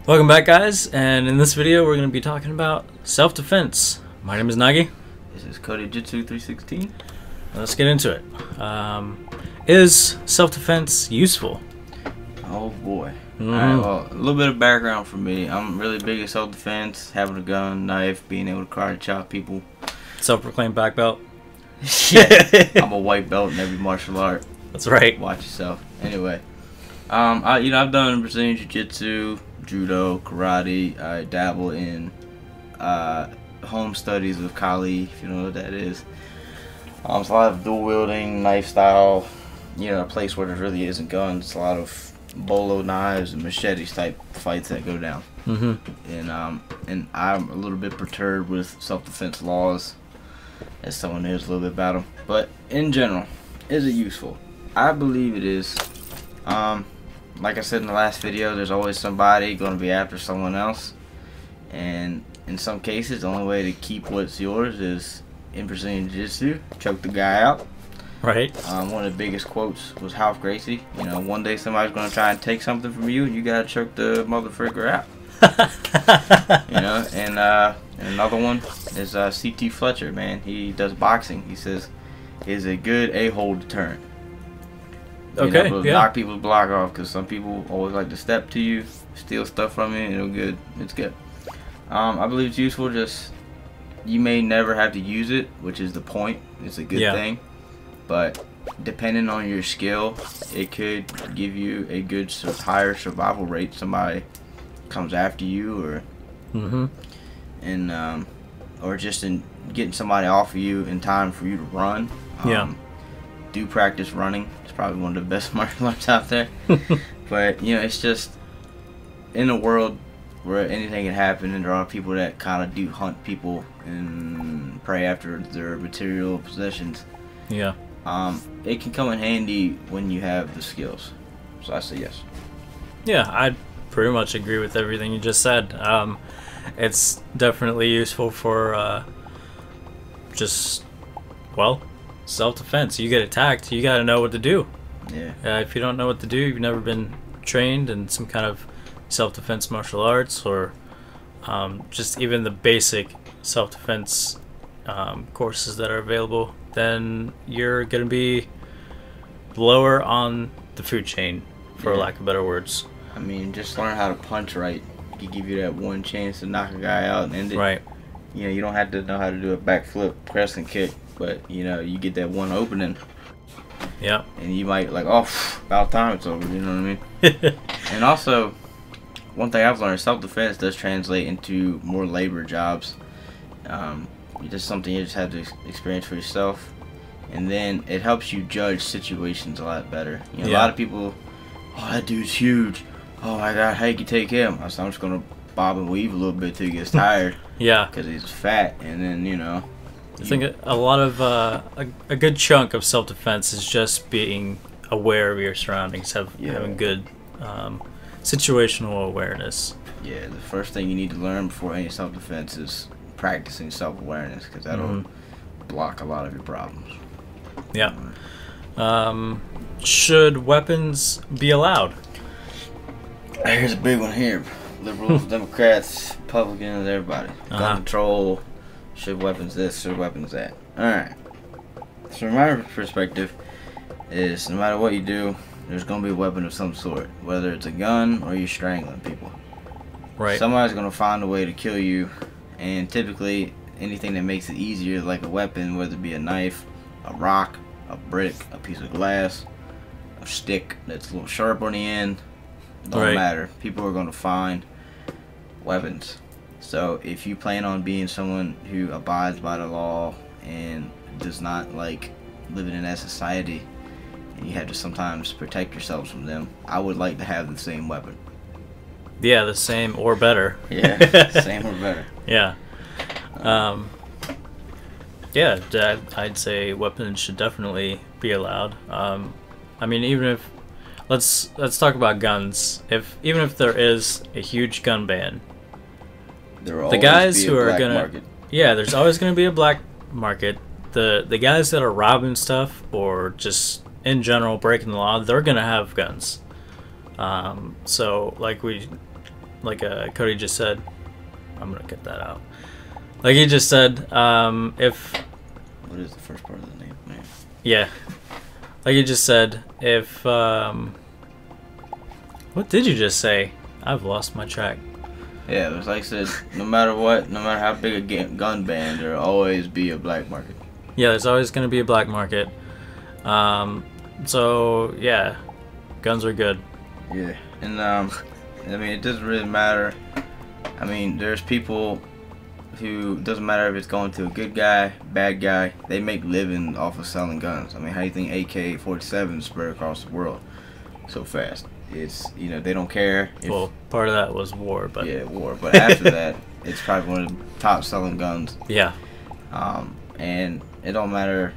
Welcome back, guys, and in this video we're going to be talking about self-defense. My name is Nagi. This is Cody Jitsu 316. Let's get into it. Is self-defense useful? Oh boy. Alright, well, a little bit of background for me. I'm really big at self-defense, having a gun, knife, being able to karate chop people. Self-proclaimed black belt. Yeah, I'm a white belt in every martial art. That's right. Watch yourself. Anyway, I've done Brazilian Jiu-Jitsu, Judo, karate. I dabble in home studies of Kali, if you know what that is. It's a lot of dual wielding, knife style. A place where there really isn't guns. It's a lot of bolo knives and machetes type fights that go down. And I'm a little bit perturbed with self-defense laws, as someone knows a little bit about them. But in general, is it useful? I believe it is. Like I said in the last video, there's always somebody going to be after someone else, and in some cases the only way to keep what's yours is in Brazilian Jiu-Jitsu, choke the guy out. Right. One of the biggest quotes was Ralph Gracie. One day somebody's going to try and take something from you, and you got to choke the motherfucker out. And another one is C.T. Fletcher, man. He does boxing. He says, is a good a-hole deterrent. Okay, yeah. Knock people's block off, because some people always like to step to you, steal stuff from you, and it's good. I believe it's useful. Just, you may never have to use it, which is the point. It's a good thing, but depending on your skill, it could give you a good higher survival rate. Somebody comes after you, or just in getting somebody off of you in time for you to run. Do practice running. It's probably one of the best martial arts out there. But it's just in a world where anything can happen, and there are people that kind of do hunt people and prey after their material possessions. It can come in handy when you have the skills. So I say yes. Yeah, I pretty much agree with everything you just said. It's definitely useful for self-defense. You get attacked, you gotta know what to do. If you don't know what to do, you've never been trained in some kind of self-defense martial arts, or just even the basic self-defense courses that are available, then you're gonna be lower on the food chain, for lack of better words. I mean, just learn how to punch right to give you that one chance to knock a guy out and end it. Right. You don't have to know how to do a backflip, crescent kick, but you get that one opening. Yeah. And you might about time it's over. You know what I mean? And also, one thing I've learned: self-defense does translate into more labor jobs. Just something you just have to experience for yourself, and then it helps you judge situations a lot better. A lot of people, oh, that dude's huge. Oh my God, how you can take him? So I'm just gonna bob and weave a little bit till he gets tired. Because he's fat, and then I think a lot of a good chunk of self-defense is just being aware of your surroundings, having good situational awareness. Yeah, the first thing you need to learn before any self-defense is practicing self-awareness, because that'll block a lot of your problems. Yeah. Should weapons be allowed? Here's a big one here. Liberals, Democrats, Republicans, everybody. Gun control. Should weapons this, should weapons that. Alright. So from my perspective is, no matter what you do, there's going to be a weapon of some sort. Whether it's a gun or you're strangling people. Right. Somebody's going to find a way to kill you. And typically, anything that makes it easier, like a weapon, whether it be a knife, a rock, a brick, a piece of glass, a stick that's a little sharp on the end, don't matter. People are going to find weapons. So if you plan on being someone who abides by the law and does not like living in that society, and you have to sometimes protect yourselves from them, I would like to have the same weapon. Yeah, the same or better. Yeah, same or better. Yeah. I'd say weapons should definitely be allowed. I mean, even if let's talk about guns. Even if there is a huge gun ban, the guys who are gonna there's always gonna be a black market. The guys that are robbing stuff or just in general breaking the law, they're gonna have guns. So like we like Cody just said, I'm gonna get that out. Like he just said, if what is the first part of the name? Man. Yeah, like you just said, if what did you just say? I've lost my track. Yeah, it was like I said, no matter what, no matter how big a gun ban, there'll always be a black market. Yeah, there's always going to be a black market. So yeah, guns are good. Yeah, and I mean, it doesn't really matter. I mean, there's people who, doesn't matter if it's going to a good guy, bad guy, they make living off of selling guns. I mean, how do you think AK-47 spread across the world so fast? It's, you know, they don't care. Well, part of that was war, but yeah, war. But after that, it's probably one of the top selling guns. Yeah. And it don't matter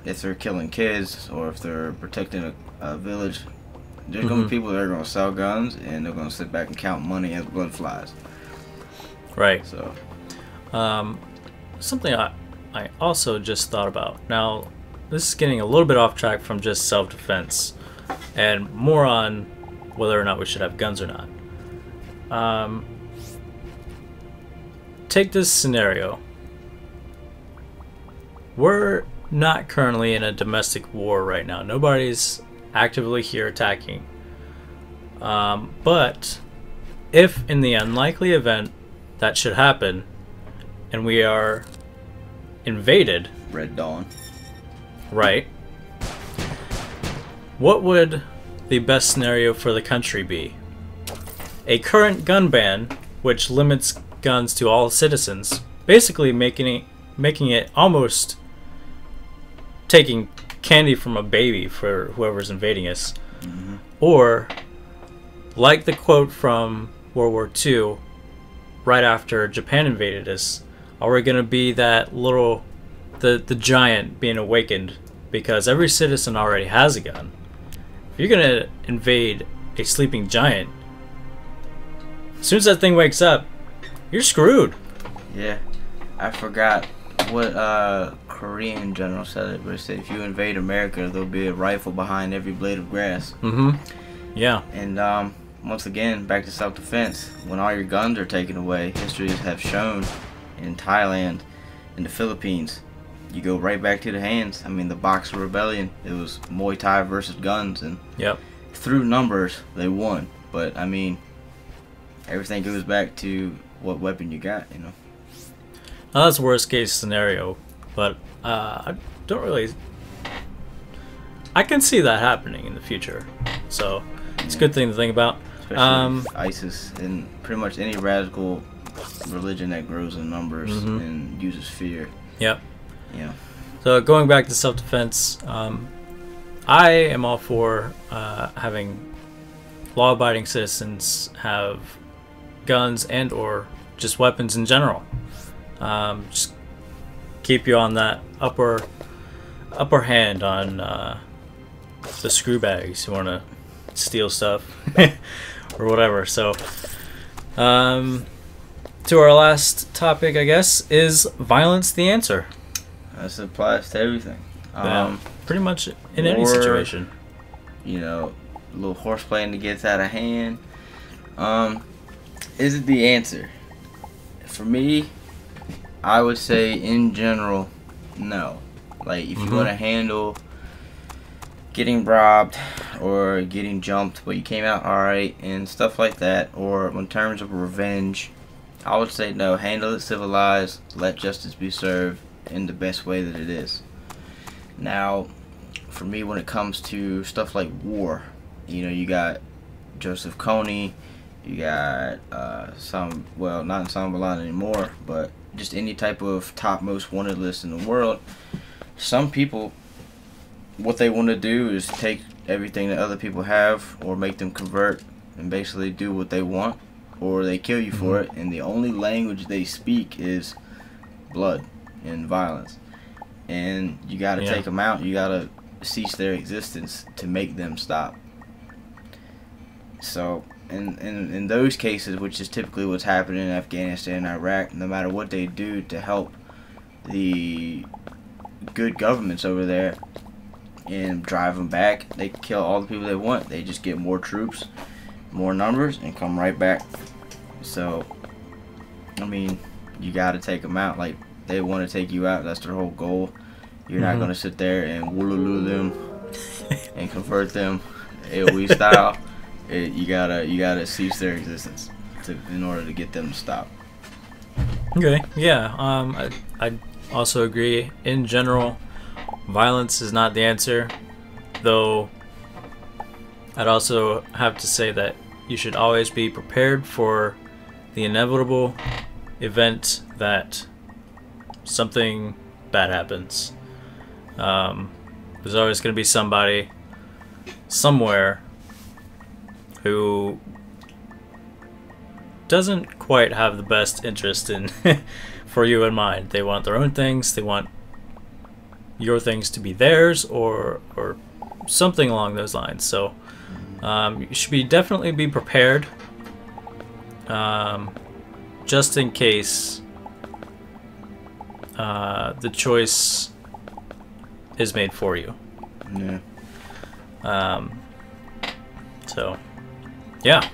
if they're killing kids or if they're protecting a village. There's gonna be people that are gonna sell guns and they're gonna sit back and count money as blood flies. Right. So, something I also just thought about. Now, this is getting a little bit off track from just self-defense, and more on whether or not we should have guns or not. Take this scenario. We're not currently in a domestic war right now. Nobody's actively here attacking. But if in the unlikely event that should happen and we are invaded, Red Dawn. right? What would the best scenario for the country be? A current gun ban, which limits guns to all citizens, basically making it almost taking candy from a baby for whoever's invading us. Or, like the quote from World War II, right after Japan invaded us, are we going to be that little, the giant being awakened because every citizen already has a gun? If you're going to invade a sleeping giant, as soon as that thing wakes up, you're screwed. Yeah, I forgot what Korean general said it, but it said if you invade America, there'll be a rifle behind every blade of grass. Yeah. And once again, back to self-defense. When all your guns are taken away, histories have shown in Thailand, in the Philippines, you go right back to the hands. I mean, the Boxer Rebellion, it was Muay Thai versus guns, and through numbers, they won. But, I mean, everything goes back to what weapon you got, you know. Now, that's worst case scenario, but I don't really... I can see that happening in the future, so it's a good thing to think about. Especially ISIS and pretty much any radical religion that grows in numbers and uses fear. Yep. Yeah. So going back to self-defense, I am all for having law-abiding citizens have guns and or just weapons in general. Just keep you on that upper hand on the screw bags. You want to steal stuff or whatever. So to our last topic, I guess, is violence the answer? This applies to everything. Pretty much in any situation. You know, a little horseplay that gets out of hand. Is it the answer? For me, I would say in general, no. Like, if you want to handle getting robbed or getting jumped, but you came out alright and stuff like that, or in terms of revenge, I would say no. Handle it civilized, let justice be served in the best way that it is. Now, for me, when it comes to stuff like war, you know, you got Joseph Kony, you got well, not in Starbound anymore, but just any type of top most wanted list in the world. Some people, what they want to do is take everything that other people have or make them convert and basically do what they want, or they kill you for it, and the only language they speak is blood and violence. And you got to take them out. You got to cease their existence to make them stop. So in those cases, which is typically what's happening in Afghanistan and Iraq, no matter what they do to help the good governments over there and drive them back, they kill all the people they want. They just get more troops, more numbers and come right back. So, I mean, you got to take them out. Like, they want to take you out. That's their whole goal. You're not going to sit there and wooloo them and convert them AoE style. You gotta cease their existence in order to get them to stop. Okay, yeah. I also agree. In general, violence is not the answer, though. I'd also have to say that you should always be prepared for the inevitable event that something bad happens. There's always going to be somebody somewhere who doesn't quite have the best interest in for you in mind. They want their own things. They want your things to be theirs, or something along those lines. So you should definitely be prepared, just in case the choice is made for you. Yeah. So, yeah.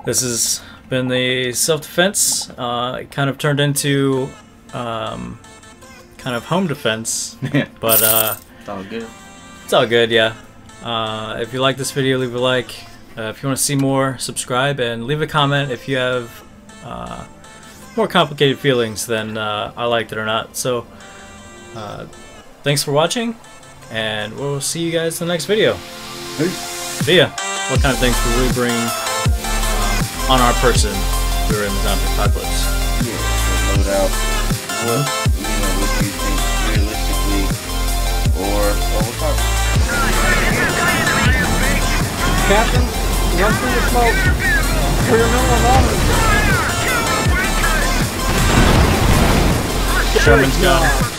This has been the self-defense. It kind of turned into kind of home defense, but it's all good. It's all good, yeah. If you like this video, leave a like. If you want to see more, subscribe and leave a comment if you have more complicated feelings than I liked it or not. So, thanks for watching, and we'll see you guys in the next video. Peace. See ya. What kind of things will we bring on our person during the zombie apocalypse? Yeah, so load out what you think realistically, or we'll talk. Captain, run through the smoke. For your minimum honor. Sherman's gone.